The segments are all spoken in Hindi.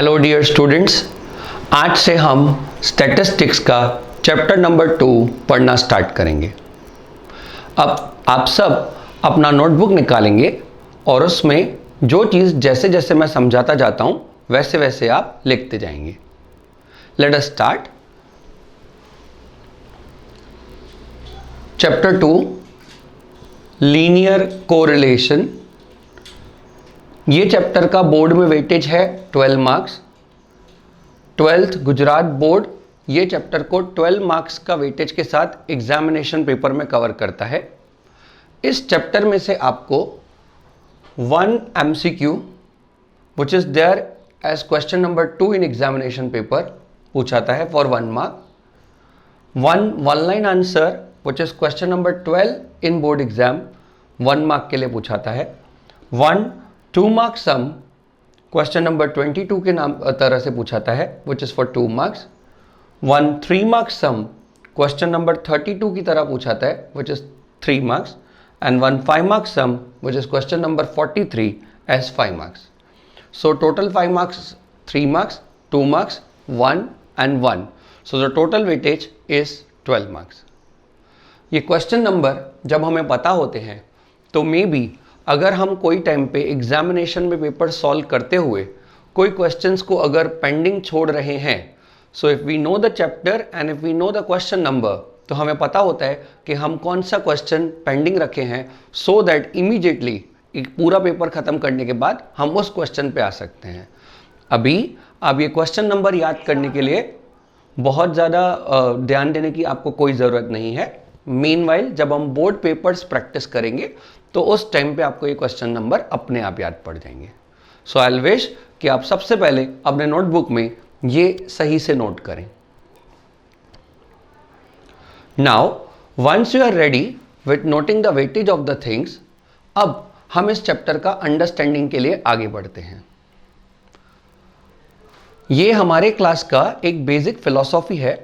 हेलो डियर स्टूडेंट्स, आज से हम स्टैटिस्टिक्स का चैप्टर नंबर 2 पढ़ना स्टार्ट करेंगे। अब आप सब अपना नोटबुक निकालेंगे और उसमें जो चीज़ जैसे जैसे मैं समझाता जाता हूँ वैसे वैसे आप लिखते जाएंगे। Let us start. Chapter 2 linear correlation. ये चैप्टर का बोर्ड में वेटेज है 12 मार्क्स। 12th गुजरात बोर्ड ये चैप्टर को 12 मार्क्स का वेटेज के साथ एग्जामिनेशन पेपर में कवर करता है। इस चैप्टर में से आपको 1 MCQ which is there as question number 2 in examination paper पूछाता है for 1 mark. 1 line answer which is question number 12 in board exam 1 mark के लिए पूछाता है। 1 2 मार्क सम क्वेश्चन नंबर 22 के नाम तरह से पूछाता है which is for 2 marks. 1 3 mark sum question number 32 की तरह पूछाता है which is 3 marks and 1 5 mark sum which is question number 43 as 5 marks. So total 5 marks, 3 marks, 2 marks, 1 and 1. So the total weightage is 12 marks. ये क्वेश्चन नंबर जब हमें पता होते हैं तो मे बी अगर हम कोई टाइम पे एग्जामिनेशन में पेपर सॉल्व करते हुए कोई क्वेश्चंस को अगर पेंडिंग छोड़ रहे हैं, so if we know the chapter and if we know the question number, तो हमें पता होता है कि हम कौन सा क्वेश्चन पेंडिंग रखे हैं, सो दैट इमीडिएटली पूरा पेपर खत्म करने के बाद हम उस क्वेश्चन पे आ सकते हैं। अभी आप ये क्वेश्चन नंबर याद करने के लिए बहुत ज़्यादा ध्यान देने की आपको कोई ज़रूरत नहीं है। मीनवाइल जब हम बोर्ड पेपर्स प्रैक्टिस करेंगे तो उस टाइम पे आपको ये क्वेश्चन नंबर अपने आप याद पड़ जाएंगे। सो आई विल विश कि आप सबसे पहले अपने नोटबुक में ये सही से नोट करें। Now once you are ready with noting the weightage of the things, अब हम इस चैप्टर का अंडरस्टैंडिंग के लिए आगे बढ़ते हैं। ये हमारे क्लास का एक बेसिक फिलॉसफी है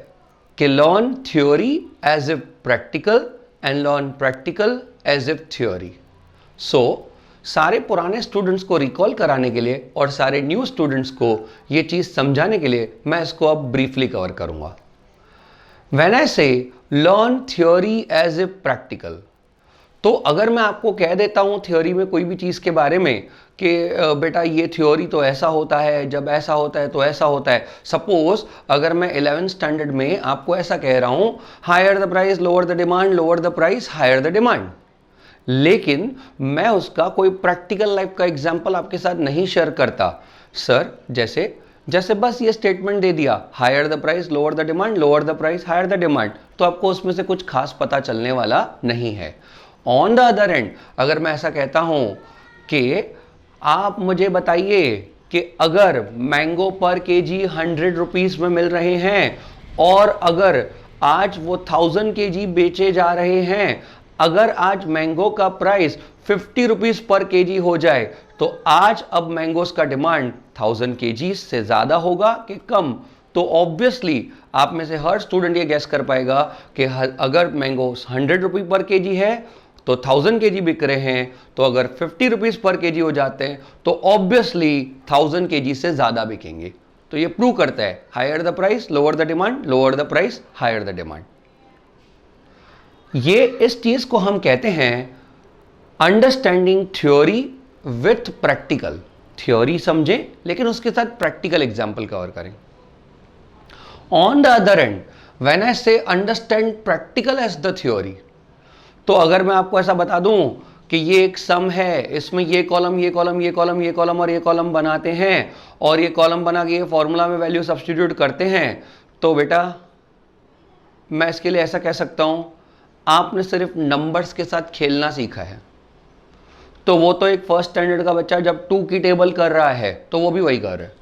कि learn theory as if practical and learn practical as if theory. So सारे पुराने स्टूडेंट्स को रिकॉल कराने के लिए और सारे न्यू स्टूडेंट्स को ये चीज़ समझाने के लिए मैं इसको अब ब्रीफली कवर करूंगा। When I say learn theory as if practical, तो अगर मैं आपको कह देता हूं थ्योरी में कोई भी चीज़ के बारे में कि बेटा ये थ्योरी तो ऐसा होता है, जब ऐसा होता है तो ऐसा होता है। सपोज अगर मैं 11th स्टैंडर्ड में आपको ऐसा कह रहा हूं higher the price lower the demand, lower the price higher the demand, लेकिन मैं उसका कोई प्रैक्टिकल लाइफ का एग्जाम्पल आपके साथ नहीं शेयर करता। सर जैसे बस ये स्टेटमेंट दे दिया higher the price lower the demand, lower the price higher the demand, तो आपको उसमें से कुछ खास पता चलने वाला नहीं है। ऑन द अदर एंड अगर मैं ऐसा कहता हूं कि आप मुझे बताइए कि अगर मैंगो पर केजी 100 रुपीस में मिल रहे हैं और अगर आज वो 1000 केजी बेचे जा रहे हैं, अगर आज मैंगो का प्राइस 50 रुपीस पर केजी हो जाए तो आज अब मैंगोस का डिमांड 1000 केजी से ज़्यादा होगा कि कम? तो ऑब्वियसली आप में से हर स्टूडेंट ये गैस कर पाएगा कि अगर मैंगो 100 रुपये पर केजी है तो 1000 केजी बिक रहे हैं, तो अगर 50 रुपीस पर केजी हो जाते हैं तो ऑब्वियसली 1000 केजी से ज़्यादा बिकेंगे। तो ये प्रूव करता है higher the price lower the demand, lower the price higher the demand. ये इस चीज को हम कहते हैं understanding theory with practical. Theory समझें लेकिन उसके साथ प्रैक्टिकल एग्जाम्पल कवर करें। On the other end when I say understand practical as the theory, तो अगर मैं आपको ऐसा बता दूं कि ये एक सम है, इसमें ये कॉलम ये कॉलम ये कॉलम ये कॉलम और ये कॉलम बनाते हैं और ये कॉलम बना के ये फॉर्मूला में वैल्यू सब्स्टिट्यूट करते हैं, तो बेटा मैं इसके लिए ऐसा कह सकता हूं आपने सिर्फ नंबर्स के साथ खेलना सीखा है। तो वो तो एक फर्स्ट स्टैंडर्ड का बच्चा जब 2 की टेबल कर रहा है तो वो भी वही कर रहा है।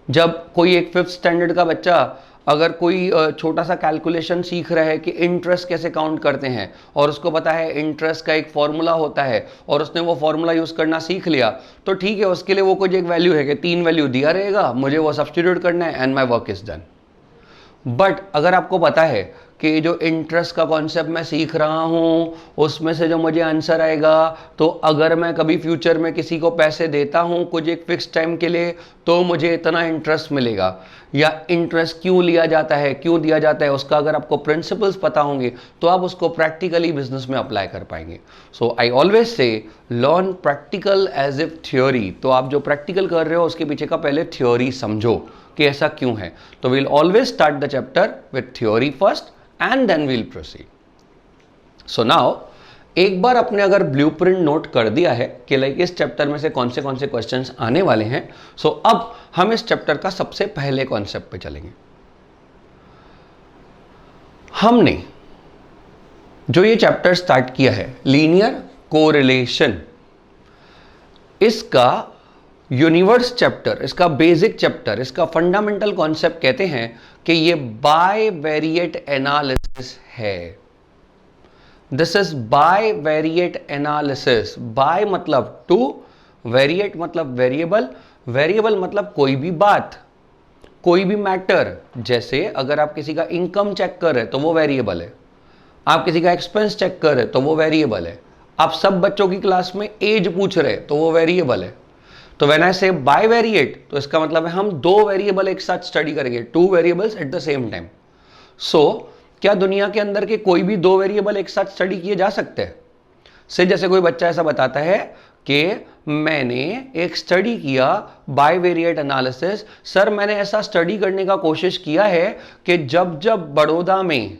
जब कोई एक 5th स्टैंडर्ड का बच्चा अगर कोई छोटा सा कैलकुलेशन सीख रहा है कि इंटरेस्ट कैसे काउंट करते हैं और उसको पता है इंटरेस्ट का एक फॉर्मूला होता है और उसने वो फॉर्मूला यूज़ करना सीख लिया, तो ठीक है, उसके लिए वो कुछ एक वैल्यू है कि 3 वैल्यू दिया रहेगा, मुझे वो सब्स्टिट्यूट करना है and my work is done. But अगर आपको पता है कि जो इंटरेस्ट का कॉन्सेप्ट मैं सीख रहा हूँ उसमें से जो मुझे आंसर आएगा, तो अगर मैं कभी फ्यूचर में किसी को पैसे देता हूँ कुछ एक फिक्स टाइम के लिए तो मुझे इतना इंटरेस्ट मिलेगा, या इंटरेस्ट क्यों लिया जाता है, क्यों दिया जाता है, उसका अगर आपको प्रिंसिपल्स पता होंगे तो आप उसको प्रैक्टिकली बिजनेस में अप्लाई कर पाएंगे। So I always say learn practical as if theory. तो आप जो प्रैक्टिकल कर रहे हो उसके पीछे का पहले थ्योरी समझो कि ऐसा क्यों है। तो we'll always start the chapter with theory first and then we'll proceed. So now एक बार आपने अगर ब्लूप्रिंट नोट कर दिया है कि लाइक इस चैप्टर में से कौन से क्वेश्चंस आने वाले हैं, सो अब हम इस चैप्टर का सबसे पहले कॉन्सेप्ट पे चलेंगे। हमने जो ये चैप्टर स्टार्ट किया है लीनियर कोरिलेशन, इसका यूनिवर्स चैप्टर, इसका बेसिक चैप्टर, इसका फंडामेंटल कॉन्सेप्ट कहते हैं कि ये बायवेरिएट एनालिसिस है। This is bivariate analysis. Bi मतलब टू, वेरिएट मतलब वेरिएबल, वेरिएबल मतलब कोई भी बात, कोई भी मैटर। जैसे अगर आप किसी का इनकम चेक कर रहे हैं तो वो वेरिएबल है, आप किसी का एक्सपेंस चेक कर रहे हैं तो वो वेरिएबल है, आप सब बच्चों की क्लास में एज पूछ रहे हैं तो वो वेरिएबल है। तो व्हेन आई से बायवेरिएट तो इसका मतलब है हम दो वेरिएबल एक साथ स्टडी करेंगे, two variables at the same time. So क्या दुनिया के अंदर के कोई भी दो वेरिएबल एक साथ स्टडी किए जा सकते हैं? से जैसे कोई बच्चा ऐसा बताता है कि मैंने एक स्टडी किया बायवेरिएट एनालिसिस, सर मैंने ऐसा स्टडी करने का कोशिश किया है कि जब जब बड़ौदा में,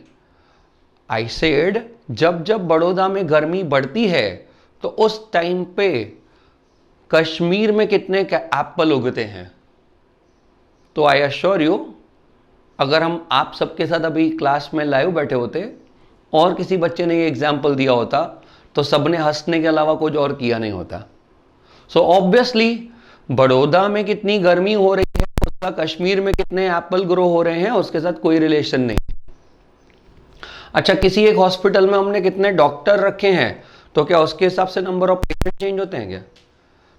आई सेड जब जब बड़ौदा में गर्मी बढ़ती है तो उस टाइम पे कश्मीर में कितने एप्पल उगते हैं। तो आई अश्योर यू, अगर हम आप सबके साथ अभी क्लास में लाइव बैठे होते और किसी बच्चे ने ये एग्जाम्पल दिया होता तो सबने हंसने के अलावा कुछ और किया नहीं होता। सो ऑब्वियसली बड़ौदा में कितनी गर्मी हो रही है, उसका कश्मीर में कितने एप्पल ग्रो हो रहे हैं उसके साथ कोई रिलेशन नहीं। अच्छा, किसी एक हॉस्पिटल में हमने कितने डॉक्टर रखे हैं तो क्या उसके हिसाब से नंबर ऑफ पेशेंट चेंज होते हैं क्या?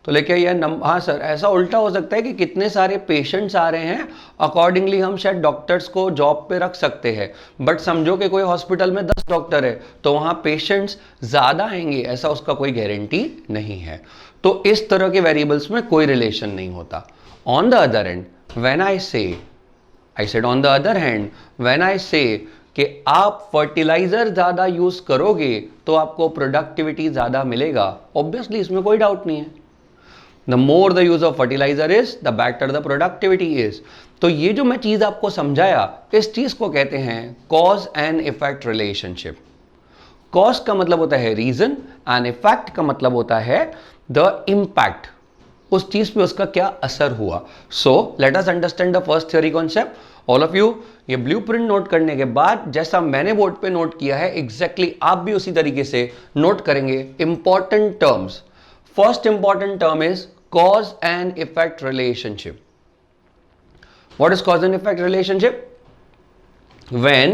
तो लेके हाँ सर, ऐसा उल्टा हो सकता है कि कितने सारे पेशेंट्स आ रहे हैं अकॉर्डिंगली हम शायद डॉक्टर्स को जॉब पे रख सकते हैं। बट समझो कि कोई हॉस्पिटल में 10 डॉक्टर है तो वहाँ पेशेंट्स ज़्यादा आएंगे, ऐसा उसका कोई गारंटी नहीं है। तो इस तरह के वेरिएबल्स में कोई रिलेशन नहीं होता। On the other hand when I said on the other hand when I से कि आप फर्टिलाइजर ज़्यादा यूज़ करोगे तो आपको प्रोडक्टिविटी ज़्यादा मिलेगा, ऑब्वियसली इसमें कोई डाउट नहीं है। The more the use of fertilizer is, the better the productivity is. तो ये जो मैं चीज आपको समझाया, इस चीज को कहते हैं cause and effect relationship. Cause का मतलब होता है reason and effect का मतलब होता है the impact. उस चीज पे उसका क्या असर हुआ। So let us understand the first theory concept. All of you ये ब्लूप्रिंट नोट करने के बाद जैसा मैंने बोर्ड पे नोट किया है exactly आप भी उसी तरीके से नोट करेंगे important terms. First important term is cause and effect relationship. What is cause and effect relationship? When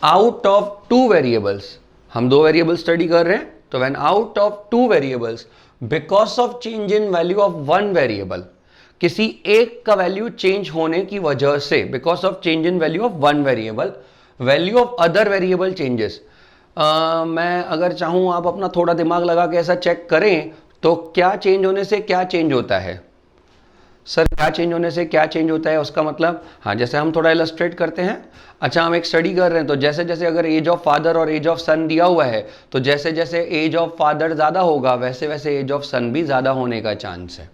out of two variables, हम दो वेरिएबल स्टडी कर रहे हैं, तो when out of two variables because of change in value of one variable, किसी एक का वैल्यू चेंज होने की वजह से, because of change in value of one variable, value of other variable changes. मैं अगर चाहूं आप अपना थोड़ा दिमाग लगा के ऐसा चेक करें तो क्या चेंज होने से क्या चेंज होता है? सर क्या चेंज होने से क्या चेंज होता है उसका मतलब, हाँ जैसे हम थोड़ा इलस्ट्रेट करते हैं। अच्छा, हम एक स्टडी कर रहे हैं तो जैसे जैसे अगर एज ऑफ फादर और एज ऑफ सन दिया हुआ है तो जैसे जैसे एज ऑफ फादर ज़्यादा होगा वैसे वैसे एज ऑफ सन भी ज़्यादा होने का चांस है।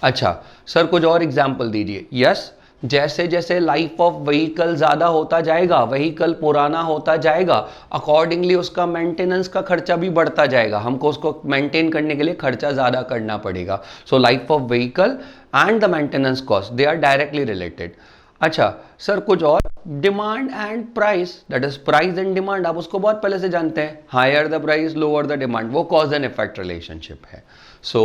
अच्छा सर कुछ और एग्जाम्पल दीजिए। यस, जैसे जैसे लाइफ ऑफ व्हीकल ज़्यादा होता जाएगा, व्हीकल पुराना होता जाएगा, अकॉर्डिंगली उसका मेंटेनेंस का खर्चा भी बढ़ता जाएगा, हमको उसको मेंटेन करने के लिए खर्चा ज़्यादा करना पड़ेगा। So life of vehicle and the maintenance cost they are directly related. अच्छा सर कुछ और, demand and price, that is price and demand, आप उसको बहुत पहले से जानते हैं, higher the price lower the demand, वो कॉज एंड इफेक्ट रिलेशनशिप है। So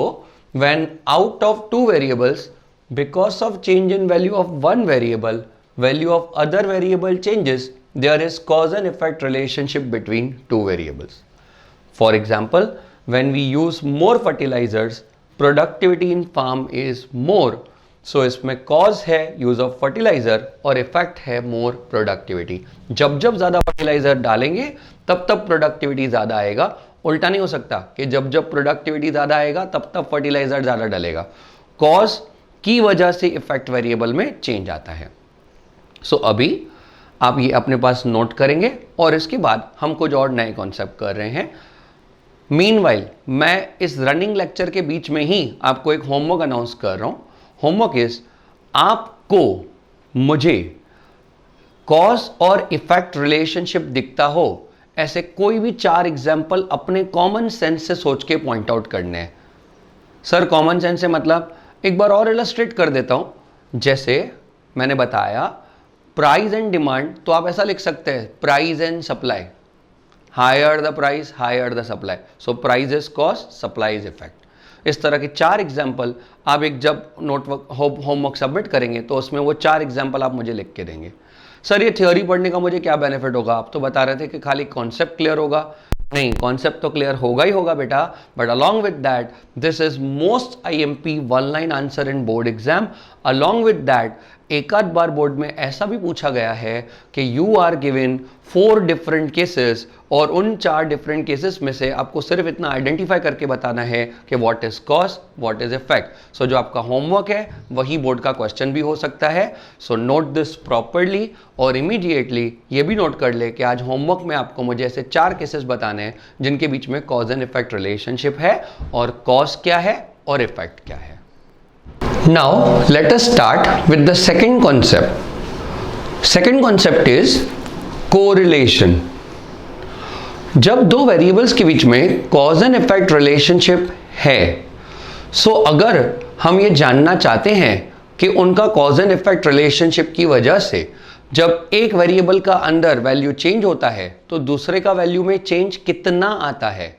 when out of two variables because of change in value of one variable, value of other variable changes, there is cause and effect relationship between two variables. For example, when we use more fertilizers, productivity in farm is more, सो इसमें कॉज है यूज ऑफ फर्टिलाइजर और इफेक्ट है मोर प्रोडक्टिविटी। जब जब ज्यादा फर्टिलाइजर डालेंगे तब तब प्रोडक्टिविटी ज्यादा आएगा। उल्टा नहीं हो सकता कि जब जब प्रोडक्टिविटी ज्यादा आएगा तब तब फर्टिलाइजर ज्यादा डलेगा। कॉज की वजह से इफेक्ट वेरिएबल में चेंज आता है। सो अभी आप ये अपने पास नोट करेंगे और इसके बाद हम कुछ और नए कॉन्सेप्ट कर रहे हैं। मीनवाइल मैं इस रनिंग लेक्चर के बीच में ही आपको एक होमवर्क अनाउंस कर रहा हूं। होमवर्क इज आपको मुझे कॉज और इफेक्ट रिलेशनशिप दिखता हो ऐसे कोई भी 4 एग्जाम्पल अपने कॉमन सेंस से सोच के पॉइंट आउट करने हैं। सर कॉमन सेंस से मतलब एक बार और इलस्ट्रेट कर देता हूं। जैसे मैंने बताया प्राइस एंड डिमांड, तो आप ऐसा लिख सकते हैं price and supply, higher the price higher the supply, so price is cause supply is effect. इस तरह के 4 एग्जाम्पल आप एक जब नोटवर्क होमवर्क सबमिट करेंगे तो उसमें वो 4 एग्जाम्पल आप मुझे लिख के देंगे। सर ये थ्योरी पढ़ने का मुझे क्या बेनिफिट होगा? आप तो बता रहे थे कि खाली कॉन्सेप्ट क्लियर होगा। नहीं, कॉन्सेप्ट तो क्लियर होगा ही होगा बेटा, but along with that this is most IMP 1 line answer in board exam. Along with that एक आध बार बोर्ड में ऐसा भी पूछा गया है कि you are given 4 different cases और उन 4 डिफरेंट केसेस में से आपको सिर्फ इतना आइडेंटिफाई करके बताना है कि what is cause what is effect. So जो आपका होमवर्क है वही बोर्ड का क्वेश्चन भी हो सकता है। सो नोट दिस प्रॉपरली और इमीडिएटली ये भी नोट कर ले कि आज होमवर्क में आपको मुझे ऐसे 4 केसेस बताने हैं जिनके बीच में कॉज एंड इफेक्ट रिलेशनशिप है और कॉज क्या है और इफेक्ट क्या है। Now let us start with the second concept. Second concept is correlation. जब 2 वेरिएबल्स के बीच में कॉज एंड इफेक्ट रिलेशनशिप है, सो अगर हम ये जानना चाहते हैं कि उनका कॉज एंड इफेक्ट रिलेशनशिप की वजह से जब एक वेरिएबल का अंदर वैल्यू चेंज होता है तो दूसरे का वैल्यू में चेंज कितना आता है,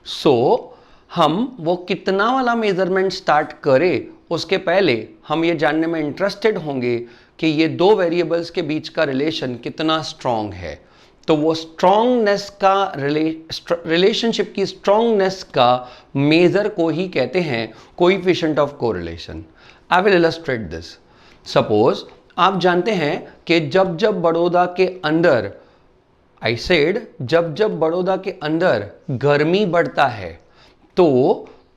सो हम वो कितना वाला मेजरमेंट स्टार्ट करें उसके पहले हम ये जानने में इंटरेस्टेड होंगे कि ये 2 वेरिएबल्स के बीच का रिलेशन कितना स्ट्रांग है। तो वो स्ट्रांगनेस का रिलेशनशिप की स्ट्रांगनेस का मेजर को ही कहते हैं coefficient of correlation. I will illustrate this. Suppose आप जानते हैं कि जब जब बड़ौदा के अंदर आई सेड जब जब बड़ौदा के अंदर गर्मी बढ़ता है तो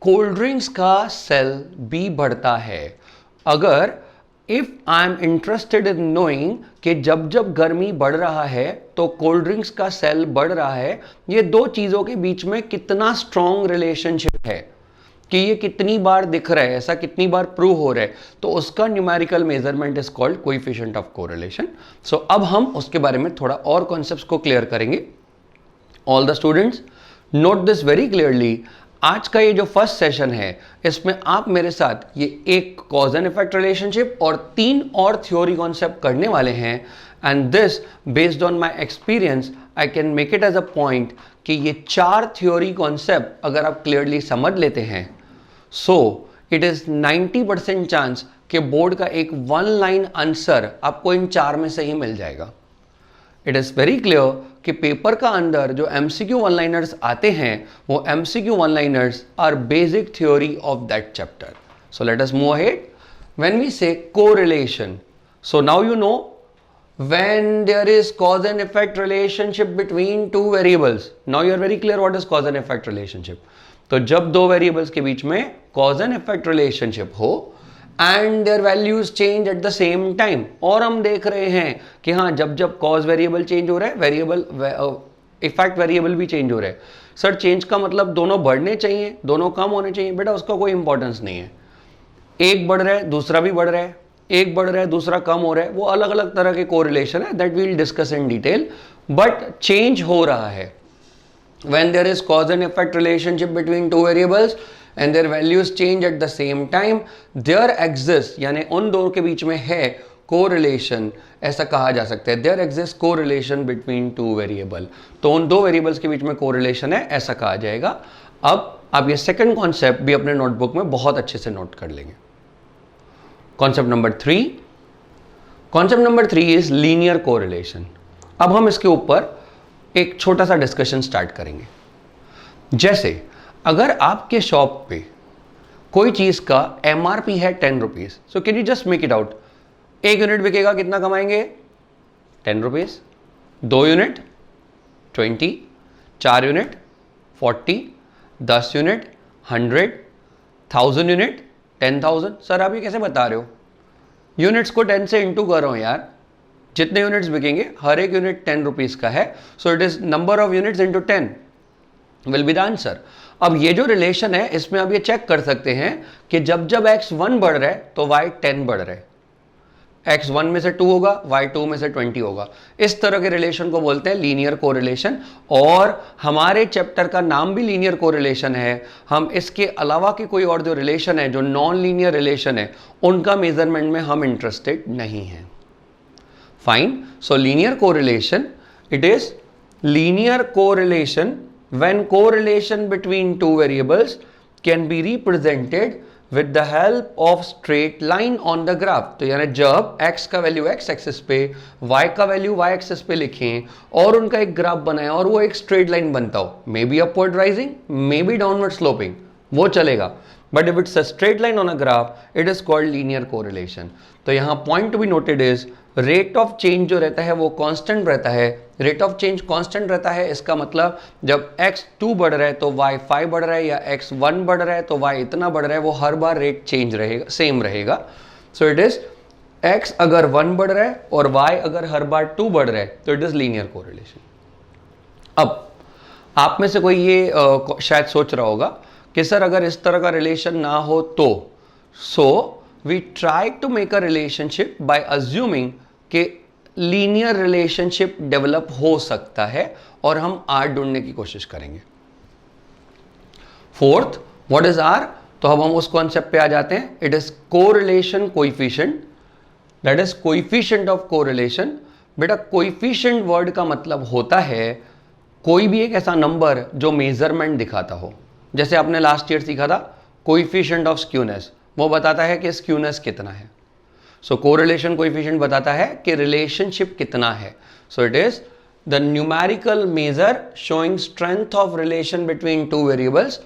कोल्ड ड्रिंक्स का सेल भी बढ़ता है। अगर if I am interested in knowing कि जब जब गर्मी बढ़ रहा है तो कोल्ड ड्रिंक्स का सेल बढ़ रहा है, ये 2 चीजों के बीच में कितना स्ट्रॉन्ग रिलेशनशिप है कि ये कितनी बार दिख रहा है, ऐसा कितनी बार प्रूव हो रहा है, तो उसका numerical measurement is called coefficient of correlation. So अब हम उसके बारे में थोड़ा और कॉन्सेप्ट्स को क्लियर करेंगे। All the students note this very clearly. आज का ये जो फर्स्ट सेशन है इसमें आप मेरे साथ ये एक कॉज एंड इफेक्ट रिलेशनशिप और 3 और थ्योरी कॉन्सेप्ट करने वाले हैं। And this based on my experience I can make it as a point कि ये 4 थ्योरी कॉन्सेप्ट अगर आप क्लियरली समझ लेते हैं सो इट इज 90% चांस कि बोर्ड का एक 1 लाइन आंसर आपको इन 4 में से ही मिल जाएगा। इट इज वेरी क्लियर कि पेपर का अंदर जो MCQ 1 लाइनर्स आते हैं वो MCQ 1 liners are basic theory of that chapter. So let us move ahead. When we say correlation, so now you know when there is cause and effect relationship between 2 variables, now you are very clear what is cause and effect relationship. तो जब 2 वेरिएबल्स के बीच में कॉज एंड इफेक्ट रिलेशनशिप हो and their values change at the same time, और हम देख रहे हैं कि हाँ जब जब कॉज वेरिएबल चेंज हो रहा है वेरिएबल इफेक्ट वेरिएबल भी चेंज हो रहा है। सर चेंज का मतलब दोनों बढ़ने चाहिए, दोनों कम होने चाहिए? बेटा उसका कोई इंपॉर्टेंस नहीं है। एक बढ़ रहा है दूसरा भी बढ़ रहा है, एक बढ़ रहा है दूसरा कम हो रहा है, वो अलग अलग तरह के कोरिलेशन है, that we will discuss in detail, but change हो रहा है। When there is cause and effect relationship between 2 variables and their values change at the same time, there exists, यानी उन 2 के बीच में है correlation, ऐसा कहा जा सकता है। There exists correlation between 2 variable, तो उन 2 वेरिएबल्स के बीच में correlation है ऐसा कहा जाएगा। अब आप ये सेकंड कॉन्सेप्ट भी अपने नोटबुक में बहुत अच्छे से नोट कर लेंगे। Concept number 3, concept number 3 is linear correlation. अब हम इसके ऊपर एक छोटा सा डिस्कशन स्टार्ट करेंगे। जैसे अगर आपके शॉप पे कोई चीज का MRP है 10 rupees, so can you just make it out, 1 unit बिकेगा कितना कमाएंगे 10 rupees, 2 unit 20, 4 unit 40, 10 unit 100, 1000 unit 10,000। Sir आप ये कैसे बता रहे हो, यूनिट्स को 10 से इंटू कर रहा हूं यार, जितने यूनिट्स बिकेंगे हर एक यूनिट 10 रुपीज का है, so it is number of units into 10 will be the answer. अब ये जो रिलेशन है इसमें आप ये चेक कर सकते हैं कि जब जब x1 बढ़ रहा है तो y10 बढ़ रहा है, x1 में से 2 होगा, y2 में से 20 होगा। इस तरह के रिलेशन को बोलते हैं लीनियर कोरिलेशन, और हमारे चैप्टर का नाम भी लीनियर कोरिलेशन है। हम इसके अलावा के कोई और जो रिलेशन है जो नॉन लीनियर रिलेशन है उनका मेजरमेंट में हम इंटरेस्टेड नहीं हैं। Fine, so linear correlation, it is linear correlation when correlation between two variables can be represented with the help of straight line on the graph। तो यानी जब x का वैल्यू x एक्सिस पे, y का वैल्यू y एक्सिस पे लिखें और उनका एक ग्राफ बनाए और वो एक स्ट्रेट लाइन बनता हो, may be upward rising, may be downward sloping, वो चलेगा, but if it's a straight line on a graph it is called linear correlation. तो यहाँ point to be noted is rate of change जो रहता है वो कांस्टेंट रहता है। रेट ऑफ चेंज कांस्टेंट रहता है, इसका मतलब जब x2 बढ़ रहा है तो y5 बढ़ रहा है, या x1 बढ़ रहा है तो y इतना बढ़ रहा है, वो हर बार रेट चेंज रहेगा, सेम रहेगा। सो इट इज x अगर 1 बढ़ रहा है और y अगर हर बार 2 बढ़ रहा है तो इट इज लीनियर कोरिलेशन। अब आप में से कोई ये शायद सोच रहा होगा कि सर अगर इस तरह का रिलेशन ना हो तो, so we try to make a relationship by assuming कि लीनियर रिलेशनशिप डेवलप हो सकता है और हम आर ढूंढने की कोशिश करेंगे। Fourth, what is R? तो अब हम उस कॉन्सेप्ट पे आ जाते हैं, it is correlation coefficient, that is coefficient of correlation. बेटा कोएफिशिएंट वर्ड का मतलब होता है कोई भी एक ऐसा नंबर जो मेजरमेंट दिखाता हो। जैसे आपने लास्ट ईयर सीखा था कोएफिशिएंट ऑफ स्क्यूनेस, वो बताता है कि स्क्यूनेस कितना है। सो कोरिलेशन कोएफिशिएंट बताता है कि रिलेशनशिप कितना है। So it is the numerical measure showing strength of relation between two variables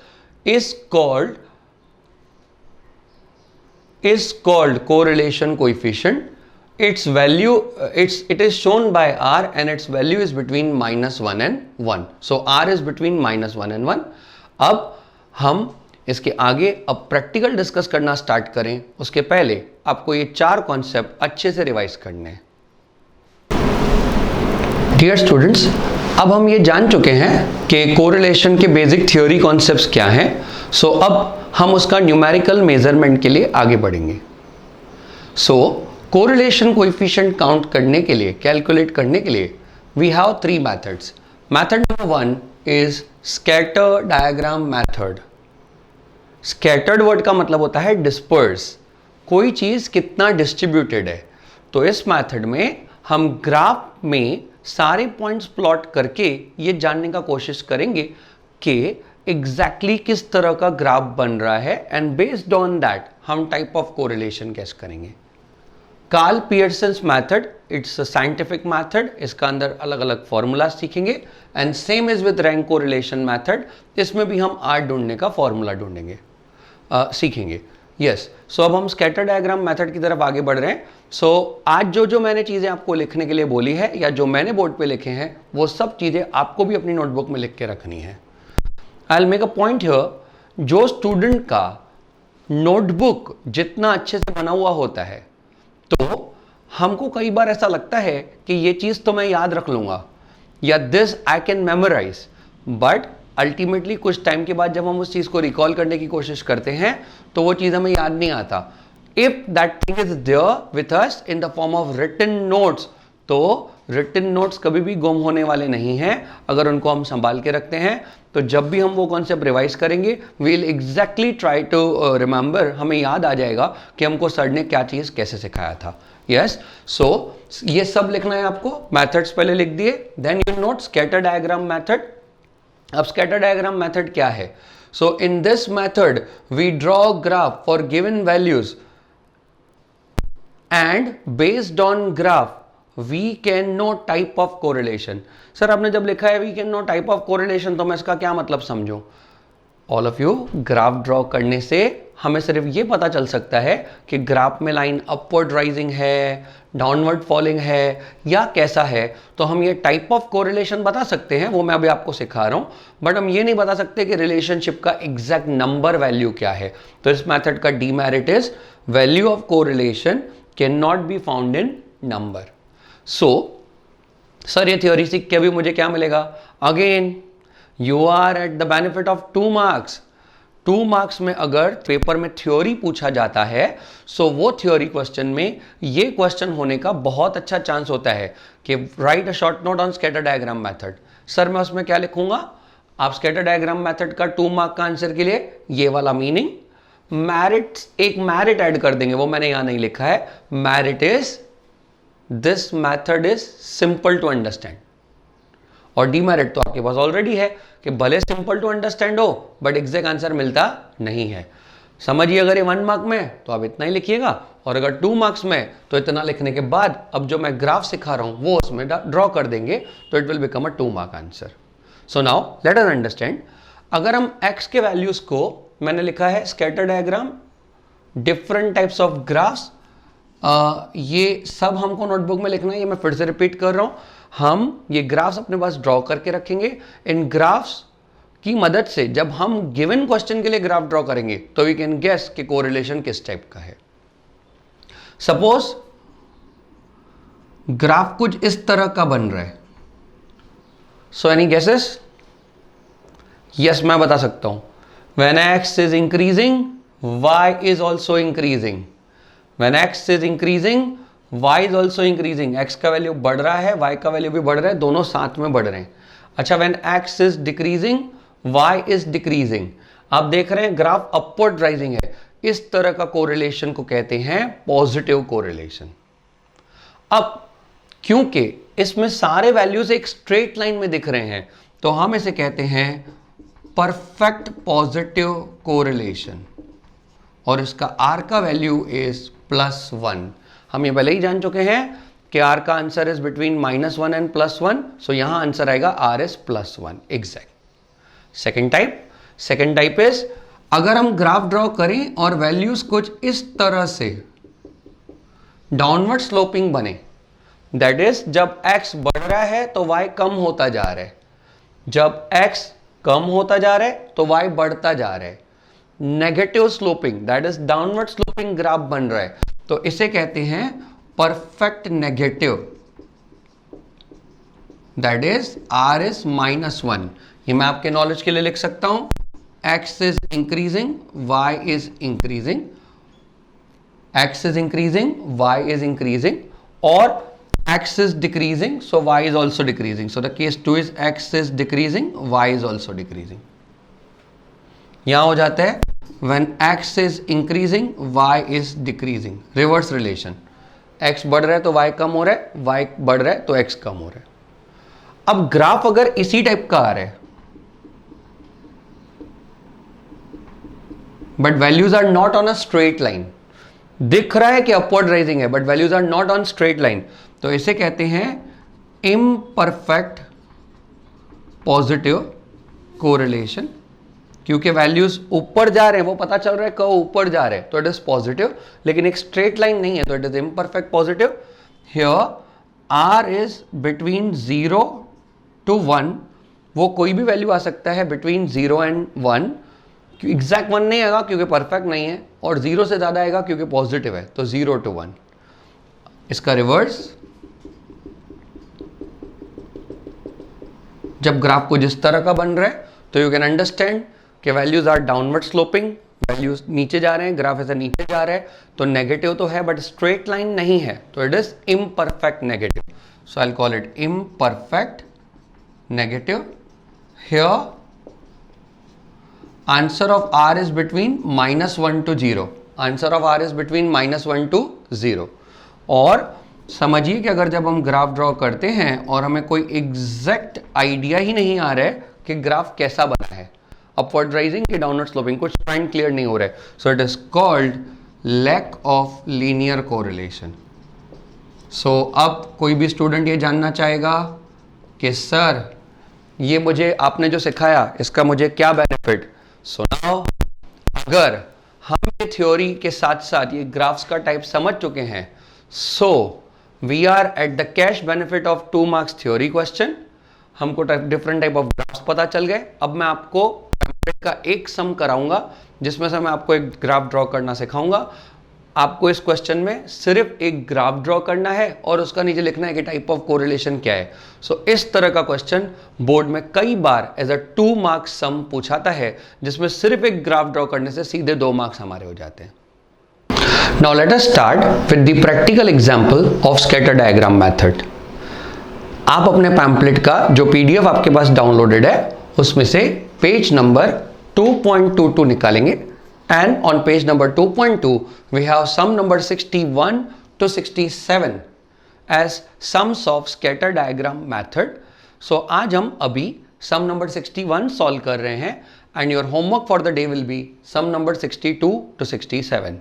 is called correlation coefficient. its value it is shown by r and its value is between -1 and 1, so r is between -1 and 1। अब हम इसके आगे अब प्रैक्टिकल डिस्कस करना स्टार्ट करें उसके पहले आपको ये 4 कॉन्सेप्ट अच्छे से रिवाइज करने हैं। डियर स्टूडेंट्स, अब हम ये जान चुके हैं कि कोरिलेशन के बेसिक थ्योरी कॉन्सेप्ट्स क्या हैं। सो अब हम उसका न्यूमेरिकल मेजरमेंट के लिए आगे बढ़ेंगे। सो कोरिलेशन कोएफिशिएंट काउंट करने के लिए, कैलकुलेट करने के लिए we have 3 methods. Method number 1 is scatter diagram method. Scattered word का मतलब होता है डिस्पर्स, कोई चीज कितना डिस्ट्रीब्यूटेड है। तो इस मेथड में हम ग्राफ में सारे पॉइंट्स प्लॉट करके ये जानने का कोशिश करेंगे कि एग्जैक्टली किस तरह का ग्राफ बन रहा है, एंड बेस्ड ऑन दैट हम टाइप ऑफ कोरिलेशन कैसे करेंगे। Karl Pearson's method, it's a scientific method, इसका अंदर अलग अलग फॉर्मूला सीखेंगे, and same is with rank correlation method, इसमें भी हम आर ढूंढने का फॉर्मूला ढूंढेंगे, सीखेंगे। यस, सो अब हम स्कैटर डायग्राम मेथड की तरफ आगे बढ़ रहे हैं। सो आज जो मैंने चीज़ें आपको लिखने के लिए बोली है या जो मैंने बोर्ड पे लिखे हैं वो सब चीज़ें आपको भी अपनी नोटबुक में लिख के रखनी है। I will make a point here, जो स्टूडेंट का नोटबुक जितना अच्छे से बना हुआ होता है तो हमको कई बार ऐसा लगता है कि ये चीज़ तो मैं याद रख लूँगा या this I can memorise, but ultimately कुछ टाइम के बाद जब हम उस चीज़ को रिकॉल करने की कोशिश करते हैं तो वो चीज़ हमें याद नहीं आता। If that thing is there with us in the form of written notes, तो रिटन नोट्स कभी भी गुम होने वाले नहीं हैं अगर उनको हम संभाल के रखते हैं। तो जब भी हम वो कॉन्सेप्ट रिवाइज करेंगे we will exactly try to remember, हमें याद आ जाएगा कि हमको सर ने क्या चीज़ कैसे सिखाया था। यस, सो ये सब लिखना है आपको, मैथड्स पहले लिख दिए, then you note scatter diagram method. अब स्कैटर डायग्राम मेथड क्या है? So in this method we draw graph for given values and based on graph we can know type of correlation. Sir आपने जब लिखा है we can know type of correlation तो मैं इसका क्या मतलब समझूं? All of you, graph draw करने से हमें सिर्फ ये पता चल सकता है कि ग्राफ में लाइन अपवर्ड राइजिंग है, डाउनवर्ड फॉलिंग है या कैसा है, तो हम ये टाइप ऑफ कोरिलेशन बता सकते हैं, वो मैं अभी आपको सिखा रहा हूं, बट हम ये नहीं बता सकते कि रिलेशनशिप का एग्जैक्ट नंबर वैल्यू क्या है। तो इस मेथड का demerit is value of correlation can not be found in number. So sir ये थ्योरी सीख के अभी मुझे क्या मिलेगा? Again you are at the benefit of 2 marks. 2 marks में अगर पेपर में थ्योरी पूछा जाता है, सो वो थ्योरी क्वेश्चन में ये क्वेश्चन होने का बहुत अच्छा चांस होता है कि right a short note on scatter diagram method. Sir मैं उसमें क्या लिखूंगा? आप स्कैटर डायग्राम मेथड का 2 मार्क का आंसर के लिए ये वाला मीनिंग, मैरिट, एक मैरिट ऐड कर देंगे, वो मैंने यहां नहीं लिखा है। Merit is this method is simple to understand. और डीमेरिट तो आपके पास ऑलरेडी है कि भले सिंपल टू अंडरस्टैंड हो बट एग्जैक्ट आंसर मिलता नहीं है। समझिए अगर ये 1 मार्क में तो आप इतना ही लिखिएगा, और अगर 2 मार्क्स में तो इतना लिखने के बाद अब जो मैं ग्राफ सिखा रहा हूं वो उसमें ड्रॉ कर देंगे, तो it will become a 2 mark answer. So now let us understand, अगर हम x के वैल्यूज को, मैंने लिखा है scatter diagram, different types of graphs, ये सब हमको नोटबुक में लिखना है। ये मैं फिर से रिपीट कर रहा हूं, हम ये ग्राफ्स अपने पास ड्रॉ करके रखेंगे। इन ग्राफ्स की मदद से जब हम गिवन क्वेश्चन के लिए ग्राफ ड्रॉ करेंगे तो वी कैन गेस कि कोरिलेशन किस टाइप का है। सपोज ग्राफ कुछ इस तरह का बन रहा है। So any guesses? यस, मैं बता सकता हूं। When x is increasing y is also increasing. When x is increasing, y is also increasing. x का वैल्यू बढ़ रहा है, y का वैल्यू भी बढ़ रहा है, दोनों साथ में बढ़ रहे हैं। अच्छा, when x is decreasing, y is decreasing. आप देख रहे हैं ग्राफ अपवर्ड राइजिंग है। इस तरह का कोरिलेशन को कहते हैं पॉजिटिव कोरिलेशन। अब क्योंकि इसमें सारे वैल्यूज एक स्ट्रेट लाइन में दिख रहे हैं, तो हम इसे कहते हैं परफेक्ट पॉजिटिव कोरिलेशन, और इसका r का वैल्यू इज +1। हम ये पहले ही जान चुके हैं कि r का आंसर इज बिटवीन -1 एंड +1, सो यहां आंसर आएगा r is +1 exact. Second type is, अगर हम ग्राफ ड्रॉ करें और वैल्यूज कुछ इस तरह से डाउनवर्ड स्लोपिंग बने, दैट इज जब x बढ़ रहा है तो y कम होता जा रहा है, जब x कम होता जा रहा है तो y बढ़ता जा रहा है। Negative sloping, that is downward sloping graph बन रहा है, तो इसे कहते हैं perfect negative, that is r is -1। ये मैं आपके नॉलेज के लिए लिख सकता हूं, x is increasing, y is increasing, x is increasing, y is increasing, और x is decreasing, so y is also decreasing. So the case 2 is x is decreasing, y is also decreasing. यहां हो जाता है when x is increasing, y is decreasing. Reverse relation. x बढ़ रहा है तो y कम हो रहा है, y बढ़ रहा है तो x कम हो रहा है। अब ग्राफ अगर इसी टाइप का आ रहा है, but values are not on a straight line, दिख रहा है कि अपवर्ड राइजिंग है but values are not on straight line, तो इसे कहते हैं इम्परफेक्ट पॉजिटिव कोरिलेशन। क्योंकि वैल्यूज ऊपर जा रहे हैं, वो पता चल रहा है कब ऊपर जा रहे हैं, तो इट इज पॉजिटिव, लेकिन एक स्ट्रेट लाइन नहीं है, तो it is imperfect positive. Here r is between 0 to 1, वो कोई भी वैल्यू आ सकता है बिटवीन 0 and 1, एग्जैक्ट 1 नहीं आएगा क्योंकि परफेक्ट नहीं है, और 0 से ज्यादा आएगा क्योंकि पॉजिटिव है, तो 0 to 1। इसका रिवर्स, जब ग्राफ को जिस तरह का बन रहा है तो यू कैन अंडरस्टैंड कि values are downward sloping, values नीचे जा रहे हैं, ग्राफ ऐसे नीचे जा रहा है, तो नेगेटिव तो है बट स्ट्रेट लाइन नहीं है, तो it is imperfect negative. So I will call it imperfect negative. Here answer of r is between -1 to 0, answer of r is between -1 to 0। और समझिए कि अगर जब हम ग्राफ ड्रॉ करते हैं और हमें कोई एग्जैक्ट आइडिया ही नहीं आ रहा है कि ग्राफ कैसा बना है, अपवर्ड राइजिंग कि डाउनवर्ड स्लोपिंग, कुछ पॉइंट क्लियर नहीं हो रहा है, so it is called lack of linear correlation. So अब कोई भी स्टूडेंट ये जानना चाहेगा कि सर ये मुझे आपने जो सिखाया इसका मुझे क्या बेनिफिट। सो नाउ अगर हम ये थ्योरी के साथ साथ ये ग्राफ्स का टाइप समझ चुके हैं। So we are at the cash benefit of 2 marks theory question. हमको डिफरेंट टाइप ऑफ ग्राफ्स पता चल गए। अब मैं आपको का एक सम कराऊंगा जिसमें से मैं आपको एक ग्राफ ड्रॉ करना सिखाऊंगा। आपको इस क्वेश्चन में सिर्फ एक ग्राफ ड्रॉ करना है और उसका नीचे लिखना है कि टाइप ऑफ कोरिलेशन क्या है। सो इस तरह का क्वेश्चन बोर्ड में कई बार एज अ 2 मार्क्स सम पूछाता है, जिसमें सिर्फ एक ग्राफ ड्रॉ करने से सीधे 2 मार्क्स हमारे हो जाते हैं। Now let us start with the practical example of scatter diagram method. आप अपने पैम्पलेट का जो पीडीएफ आपके पास डाउनलोडेड है उसमें से पेज नंबर 2.22 निकालेंगे, and on page number 2.2 we have sum number 61 to 67 as sums of scatter diagram method. So आज हम अभी sum number 61 solve कर रहे हैं and your homework for the day will be sum number 62 to 67.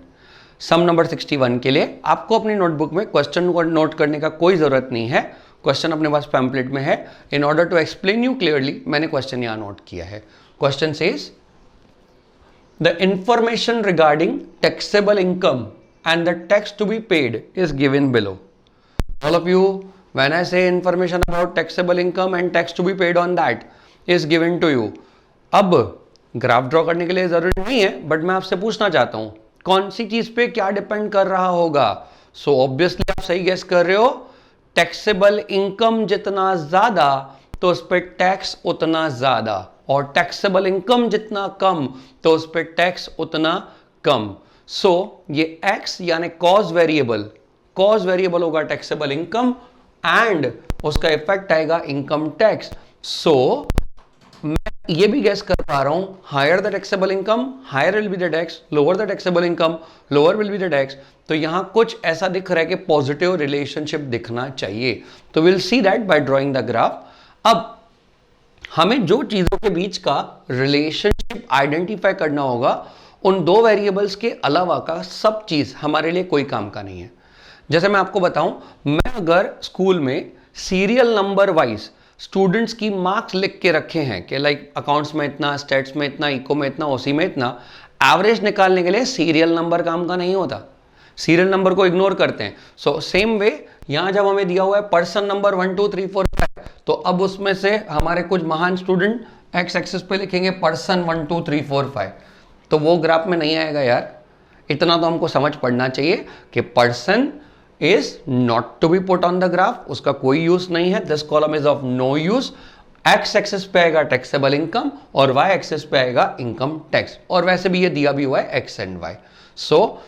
sum number 61 के लिए आपको अपनी नोटबुक में क्वेश्चन को नोट करने का कोई ज़रूरत नहीं है, क्वेश्चन अपने पास पैम्पलेट में है। In order to explain you clearly मैंने क्वेश्चन यहाँ नोट किया है। Question says the information regarding taxable income and the tax to be paid is given below. All of you, when I say information about taxable income and tax to be paid on that is given to you. अब ग्राफ ड्रॉ करने के लिए जरूरी नहीं है, बट मैं आपसे पूछना चाहता हूं कौन सी चीज पे क्या डिपेंड कर रहा होगा। सो ऑब्वियसली आप सही गेस कर रहे हो, टैक्सेबल इनकम जितना ज्यादा तो उस पर टैक्स उतना ज्यादा, और टैक्सेबल इनकम जितना कम तो उस पर टैक्स उतना कम। सो ये x यानी कॉज वेरिएबल होगा टैक्सेबल इनकम एंड उसका इफेक्ट आएगा इनकम टैक्स। सो मैं ये भी गेस कर पा रहा हूं, higher the taxable income higher will be the tax, lower the taxable income lower will be the tax. तो यहां कुछ ऐसा दिख रहा है कि पॉजिटिव रिलेशनशिप दिखना चाहिए। तो will see that bye drawing the graph. अब हमें जो चीजों के बीच का रिलेशनशिप आइडेंटिफाई करना होगा, उन 2 वेरिएबल्स के अलावा का सब चीज हमारे लिए कोई काम का नहीं है। जैसे मैं आपको बताऊं, मैं अगर स्कूल में सीरियल नंबर वाइज स्टूडेंट्स की मार्क्स लिख के रखे हैं कि लाइक अकाउंट्स में इतना, स्टेट्स में इतना, इको में इतना, ओसी में इतना, एवरेज निकालने के लिए सीरियल नंबर काम का नहीं होता, सीरियल नंबर को इग्नोर करते हैं। सो सेम वे यहां जब हमें दिया हुआ है पर्सन नंबर 1 2 3 4 5, तो अब उसमें से हमारे कुछ महान स्टूडेंट एक्स एक्सिस पे लिखेंगे पर्सन 1 2 3 4 5, तो वो ग्राफ में नहीं आएगा यार। इतना तो हमको समझ पड़ना चाहिए कि person is not to be put on the graph, उसका कोई यूज नहीं है, this column is of no use. X axis पे आएगा टैक्सेबल इनकम और वाई एक्सिस पे आएगा इनकम टैक्स, और वैसे भी ये दिया भी हुआ है एक्स एंड वाई। सो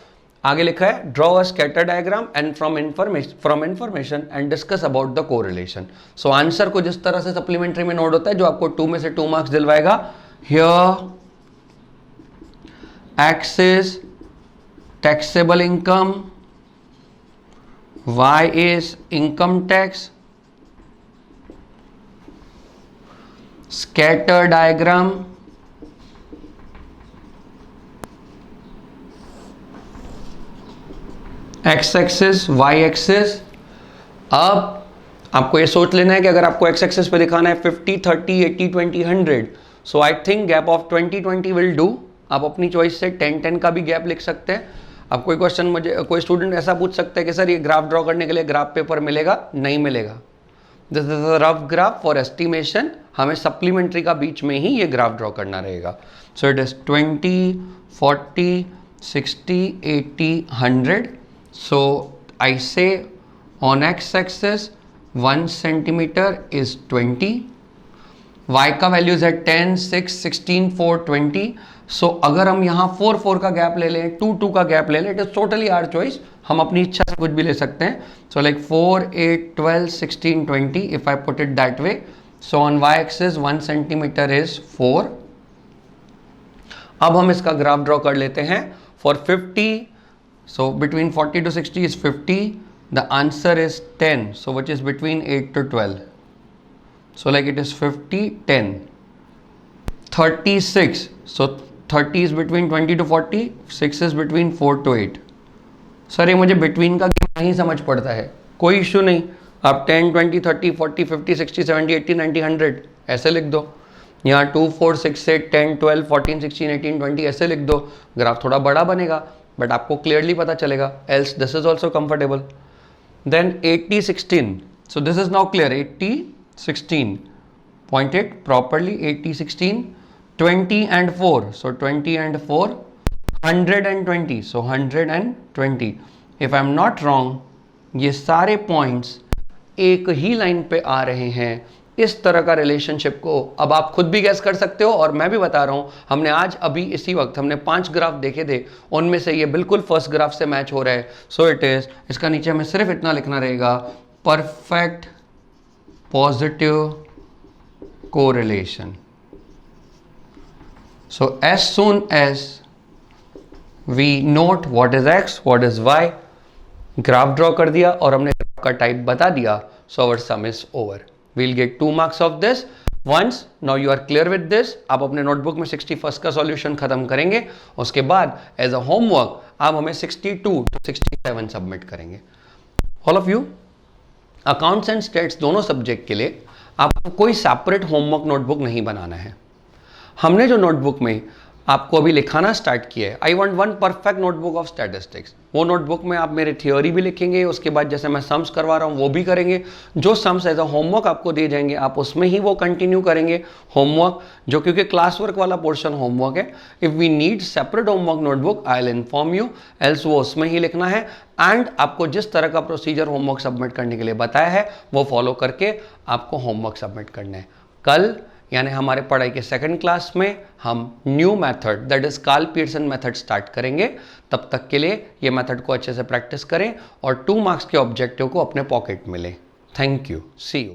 आगे लिखा है draw a scatter diagram and from information and discuss about the correlation. So answer को जिस तरह से सप्लीमेंट्री में नोट होता है, जो आपको 2 में से 2 मार्क्स दिलवाएगा, here X is taxable income, Y is income tax, scatter diagram X axis Y axis. अब आपको ये सोच लेना है कि अगर आपको एक्स एक्सिस पे दिखाना है 50 30 80 20 100, सो I think gap of 20 20 will do. आप अपनी चॉइस से 10 10 का भी गैप लिख सकते हैं। अब कोई क्वेश्चन मुझे कोई स्टूडेंट ऐसा पूछ सकता है कि सर ये ग्राफ ड्रॉ करने के लिए ग्राफ पेपर मिलेगा? नहीं मिलेगा, this is a rough graph for estimation. हमें सप्लीमेंट्री का बीच में ही ये ग्राफ ड्रॉ करना रहेगा। सो it is 20 40 60 80 100। So I say on x-axis 1 centimeter is 20, y का वैल्यूज है 10 6 16 4 20। सो अगर हम यहाँ 4 4 का गैप ले लें, 2 2 का गैप ले लें, it is totally our choice, हम अपनी इच्छा से कुछ भी ले सकते हैं। So like 4 8 12 16 20 if I put it that way. So on y axis 1 centimeter is 4। अब हम इसका ग्राफ ड्रॉ कर लेते हैं for 50। So between 40 to 60 is 50. The answer is 10. So which is between 8 to 12. So like it is 50 10. 36. So 30 is between 20 to 40. 6 is between 4 to 8. Sir ये मुझे between का नहीं समझ पड़ता है, कोई इशू नहीं, आप 10 20 30 40 50 60 70 80 90 100 ऐसे लिख दो। यहाँ 2 4 6 8 10 12 14 16 18 20 ऐसे लिख दो, ग्राफ थोड़ा बड़ा बनेगा बट आपको क्लियरली पता चलेगा. Else this is also comfortable. Then 80 16, so this is now clear. 80 16, point it properly. 80 16, 20 and 4, so 20 and 4, 120, so 120. if I am not wrong, ये सारे पॉइंट्स एक ही लाइन पे आ रहे हैं. इस तरह का रिलेशनशिप को अब आप खुद भी गैस कर सकते हो और मैं भी बता रहा हूं. हमने आज अभी इसी वक्त हमने 5 ग्राफ देखे थे, उनमें से ये बिल्कुल फर्स्ट ग्राफ से मैच हो रहा है. सो इट इज, इसका नीचे हमें सिर्फ इतना लिखना रहेगा, perfect positive correlation. So as soon as we note what is X what is Y, graph draw कर दिया और हमने ग्राफ का टाइप बता दिया, so our sum is over. we'll get 2 marks of this. once now you are clear with this, आप अपने नोटबुक में 61st का सॉल्यूशन खत्म करेंगे. उसके बाद एज अ होमवर्क आप हमें 62 to 67 सबमिट करेंगे. All of you, accounts and states दोनों सब्जेक्ट के लिए आपको कोई सेपरेट होमवर्क नोटबुक नहीं बनाना है. हमने जो नोटबुक में आपको अभी लिखाना स्टार्ट किया है, I want one perfect notebook of statistics, वो नोटबुक में आप मेरे थियोरी भी लिखेंगे, उसके बाद जैसे मैं सम्स करवा रहा हूँ वो भी करेंगे. जो सम्स एज अ होमवर्क आपको दिए जाएंगे आप उसमें ही वो कंटिन्यू करेंगे होमवर्क, जो क्योंकि क्लास वर्क वाला पोर्शन होमवर्क है. If we need separate homework notebook I will inform you, else वो उसमें ही लिखना है. एंड आपको जिस तरह का प्रोसीजर होमवर्क सबमिट करने के लिए बताया है वो फॉलो करके आपको होमवर्क सबमिट करना है. कल यानी हमारे पढ़ाई के सेकंड क्लास में हम new method that is Karl Pearson method start करेंगे. तब तक के लिए ये मेथड को अच्छे से प्रैक्टिस करें और 2 मार्क्स के ऑब्जेक्टिव को अपने पॉकेट में लें. Thank you, see you.